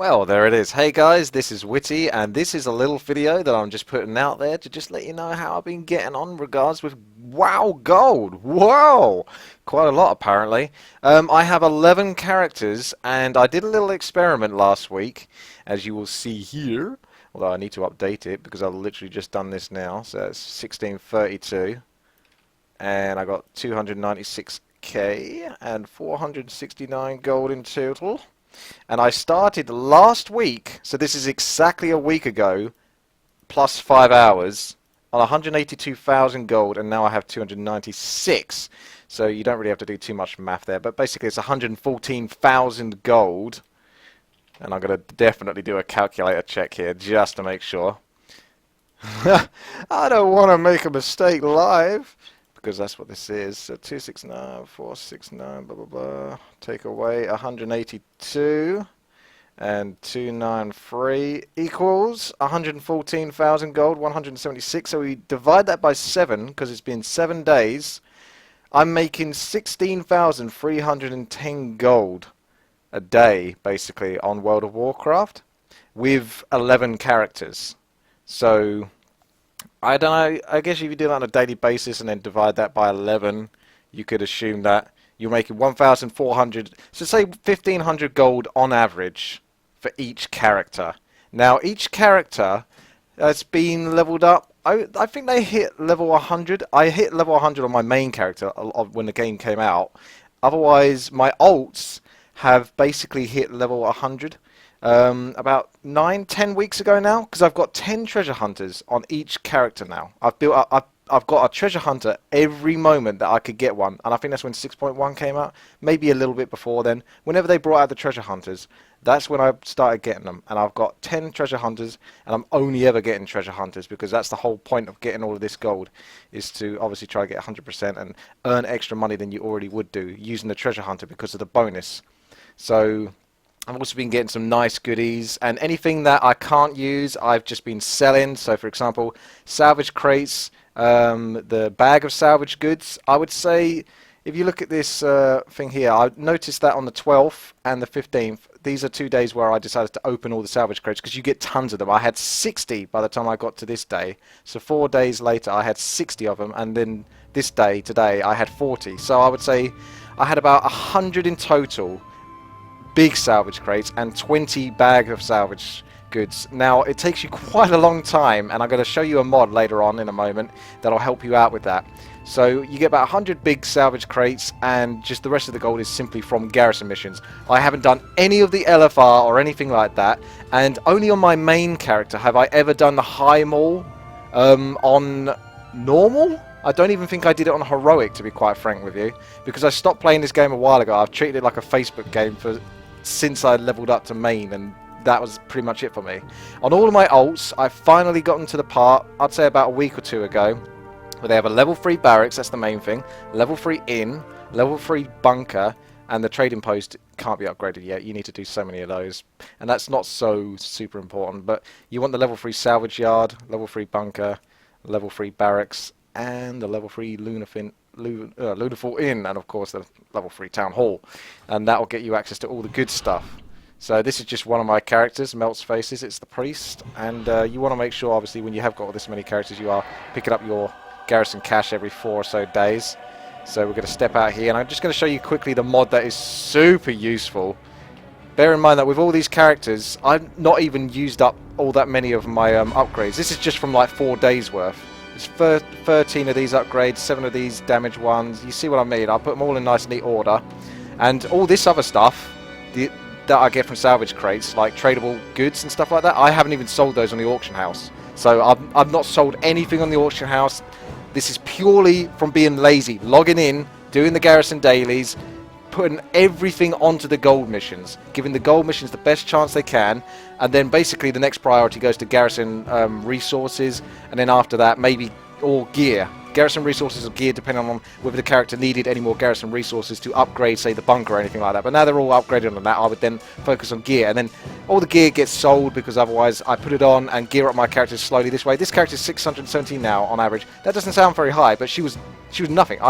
Well, there it is. Hey guys, this is WTii, and this is a little video that I'm just putting out there to just let you know how I've been getting on in regards with WoW Gold. Whoa! Quite a lot, apparently. I have 11 characters, and I did a little experiment last week, as you will see here. Although I need to update it, because I've literally just done this now, so it's 1632. And I got 296k and 469 gold in total. And I started last week, so this is exactly a week ago, plus 5 hours, on 182,000 gold, and now I have 296. So you don't really have to do too much math there, but basically it's 114,000 gold. And I'm going to definitely do a calculator check here, just to make sure. I don't want to make a mistake live, because that's what this is. So 269, 469, blah, blah, blah. Take away 182 and 293 equals 114,000 gold, 176. So we divide that by 7, because it's been 7 days. I'm making 16,310 gold a day, basically, on World of Warcraft with 11 characters. So I don't know, I guess if you do that on a daily basis and then divide that by 11, you could assume that you're making 1,400, so say 1,500 gold on average for each character. Now, each character has been leveled up. I think they hit level 100. I hit level 100 on my main character when the game came out. Otherwise, my alts have basically hit level 100. About 9-10 weeks ago now, because I've got 10 treasure hunters on each character now. I've got a treasure hunter every moment that I could get one, and I think that's when 6.1 came out, maybe a little bit before then. Whenever they brought out the treasure hunters, that's when I started getting them, and I've got 10 treasure hunters, and I'm only ever getting treasure hunters because that's the whole point of getting all of this gold, is to obviously try to get 100% and earn extra money than you already would do using the treasure hunter because of the bonus. So I've also been getting some nice goodies, and anything that I can't use I've just been selling. So for example, salvage crates, the bag of salvage goods, I would say if you look at this thing here, I noticed that on the 12th and the 15th, these are 2 days where I decided to open all the salvage crates because you get tons of them. I had 60 by the time I got to this day, so 4 days later I had 60 of them, and then this day, today, I had 40. So I would say I had about 100 in total big salvage crates and 20 bags of salvage goods. Now it takes you quite a long time, and I'm going to show you a mod later on in a moment that'll help you out with that. So you get about 100 big salvage crates, and just the rest of the gold is simply from Garrison missions. I haven't done any of the LFR or anything like that, and only on my main character have I ever done the high maul on normal. I don't even think I did it on heroic, to be quite frank with you, because I stopped playing this game a while ago. I've treated it like a Facebook game since I leveled up to main, and that was pretty much it for me. On all of my alts, I've finally gotten to the part, I'd say about a week or two ago, where they have a level 3 barracks, that's the main thing, level 3 inn, level 3 bunker, and the trading post can't be upgraded yet. You need to do so many of those, and that's not so super important, but you want the level 3 salvage yard, level 3 bunker, level 3 barracks, and the level 3 Lunarful Inn, and of course the level 3 Town Hall, and that will get you access to all the good stuff. So this is just one of my characters, Melt's Faces. It's the priest, and you want to make sure, obviously, when you have got all this many characters, you are picking up your Garrison cash every 4 or so days. So we're going to step out here, and I'm just going to show you quickly the mod that is super useful. Bear in mind that with all these characters, I've not even used up all that many of my upgrades. This is just from like 4 days worth. It's 13 of these upgrades, 7 of these damaged ones. You see what I mean? I'll put them all in nice neat order. And all this other stuff that I get from salvage crates, like tradable goods and stuff like that, I haven't even sold those on the auction house. So I've not sold anything on the auction house. This is purely from being lazy, logging in, doing the Garrison dailies, putting everything onto the gold missions, giving the gold missions the best chance they can, and then basically the next priority goes to Garrison resources, and then after that maybe all gear. Garrison resources or gear depending on whether the character needed any more Garrison resources to upgrade, say, the bunker or anything like that. But now they're all upgraded on that, I would then focus on gear, and then all the gear gets sold because otherwise I put it on and gear up my characters slowly this way. This character is 617 now on average. That doesn't sound very high, but she was nothing.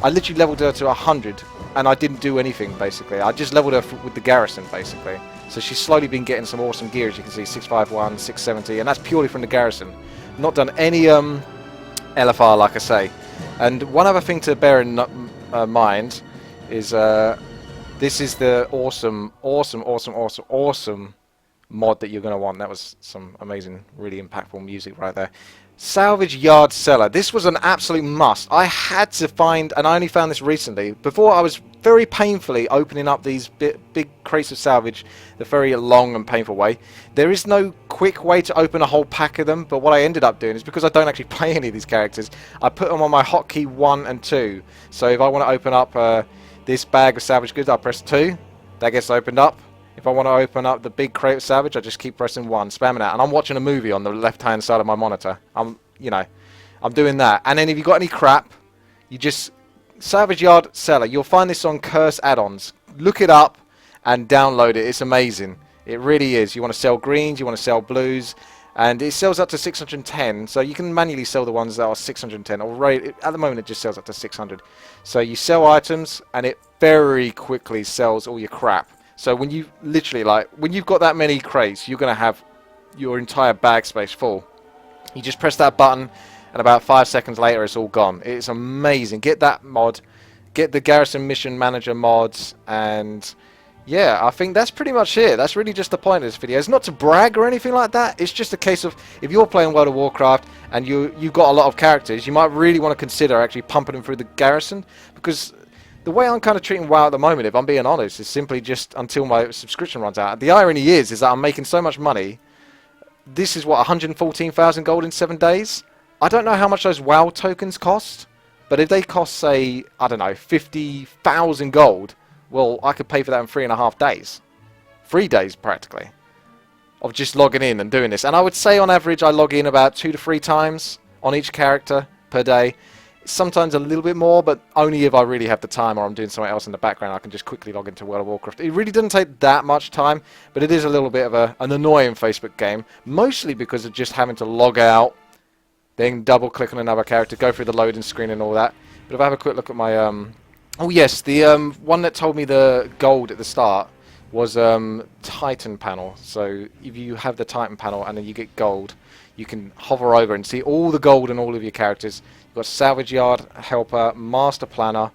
I literally leveled her to 100, and I didn't do anything, basically. I just leveled her with the Garrison, basically. So she's slowly been getting some awesome gear, as you can see, 651, 670, and that's purely from the Garrison. Not done any LFR, like I say. And one other thing to bear in mind is this is the awesome mod that you're going to want. That was some amazing, really impactful music right there. Salvage Yard Cellar. This was an absolute must. I had to find, and I only found this recently. Before, I was very painfully opening up these big crates of salvage the very long and painful way. There is no quick way to open a whole pack of them, but what I ended up doing is, because I don't actually play any of these characters, I put them on my hotkey 1 and 2. So if I want to open up this bag of salvage goods, I press 2. That gets opened up. If I want to open up the big crate of salvage, I just keep pressing 1, spamming that, and I'm watching a movie on the left-hand side of my monitor. I'm doing that. And then if you've got any crap, you just Salvage Yard Cellar. You'll find this on Curse Add-ons. Look it up and download it. It's amazing. It really is. You want to sell greens, you want to sell blues, and it sells up to 610. So you can manually sell the ones that are 610. At the moment, it just sells up to 600. So you sell items, and it very quickly sells all your crap. So when you literally, when you've got that many crates, you're going to have your entire bag space full. You just press that button, and about 5 seconds later, it's all gone. It's amazing. Get that mod, get the Garrison Mission Manager mods, and yeah, I think that's pretty much it. That's really just the point of this video. It's not to brag or anything like that. It's just a case of, if you're playing World of Warcraft and you've got a lot of characters, you might really want to consider actually pumping them through the Garrison, because the way I'm kind of treating WoW at the moment, if I'm being honest, is simply just until my subscription runs out. The irony is that I'm making so much money. This is what, 114,000 gold in 7 days? I don't know how much those WoW tokens cost, but if they cost, say, I don't know, 50,000 gold, well, I could pay for that in 3.5 days. 3 days, practically, of just logging in and doing this. And I would say, on average, I log in about 2 to 3 times on each character per day. Sometimes a little bit more, but only if I really have the time or I'm doing something else in the background. I can just quickly log into World of Warcraft. It really doesn't take that much time, but it is a little bit of an annoying Facebook game, mostly because of just having to log out, then double click on another character, go through the loading screen and all that. But if I have a quick look at my oh yes, the one that told me the gold at the start was Titan panel. So if you have the Titan panel and then you get gold, you can hover over and see all the gold in all of your characters. You've got Salvage Yard, Helper, Master Planner.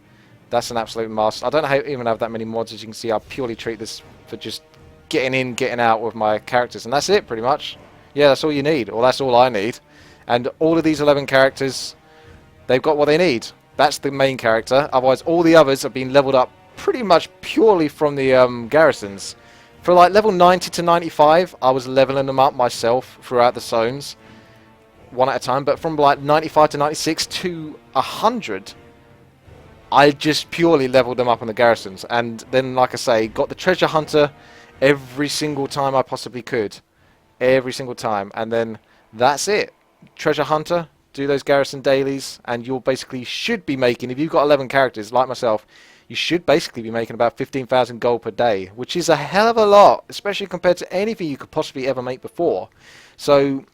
That's an absolute must. I don't even have that many mods, as you can see. I purely treat this for just getting in, getting out with my characters, and that's it pretty much. Yeah, that's all you need, or that's all I need. And all of these 11 characters, they've got what they need. That's the main character. Otherwise, all the others have been leveled up pretty much purely from the Garrisons. For like level 90 to 95, I was leveling them up myself throughout the zones, one at a time. But from like 95 to 96 to 100, I just purely leveled them up on the Garrisons. And then, like I say, got the Treasure Hunter every single time I possibly could. Every single time. And then that's it. Treasure Hunter, do those Garrison dailies, and you'll basically should be making, if you've got 11 characters like myself, you should basically be making about 15,000 gold per day, which is a hell of a lot, especially compared to anything you could possibly ever make before. So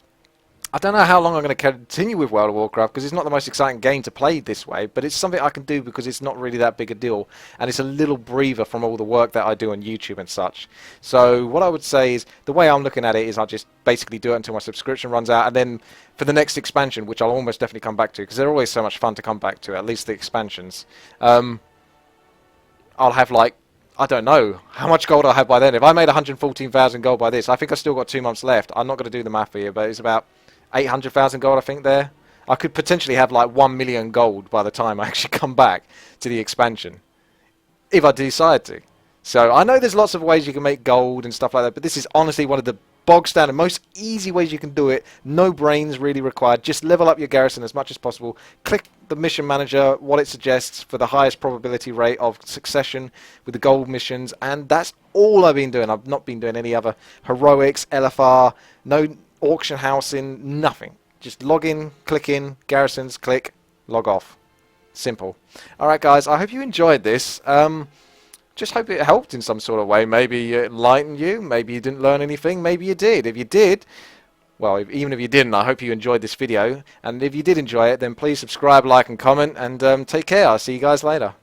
I don't know how long I'm going to continue with World of Warcraft, because it's not the most exciting game to play this way, but it's something I can do because it's not really that big a deal, and it's a little breather from all the work that I do on YouTube and such. So what I would say is, the way I'm looking at it is I just basically do it until my subscription runs out, and then for the next expansion, which I'll almost definitely come back to, because they're always so much fun to come back to, at least the expansions, I'll have, like, I don't know how much gold I'll have by then. If I made 114,000 gold by this, I think I've still got 2 months left. I'm not going to do the math here, but it's about 800,000 gold, I think, there. I could potentially have like 1 million gold by the time I actually come back to the expansion, if I decide to. So I know there's lots of ways you can make gold and stuff like that, but this is honestly one of the bog standard, most easy ways you can do it. No brains really required. Just level up your Garrison as much as possible. Click the mission manager, what it suggests for the highest probability rate of succession with the gold missions, and that's all I've been doing. I've not been doing any other heroics, LFR, no auction housing, nothing. Just log in, click in, Garrisons, click, log off. Simple. Alright guys, I hope you enjoyed this. Just hope it helped in some sort of way. Maybe it enlightened you, maybe you didn't learn anything, maybe you did. If you did, well, even if you didn't, I hope you enjoyed this video. And if you did enjoy it, then please subscribe, like, and comment. And take care. I'll see you guys later.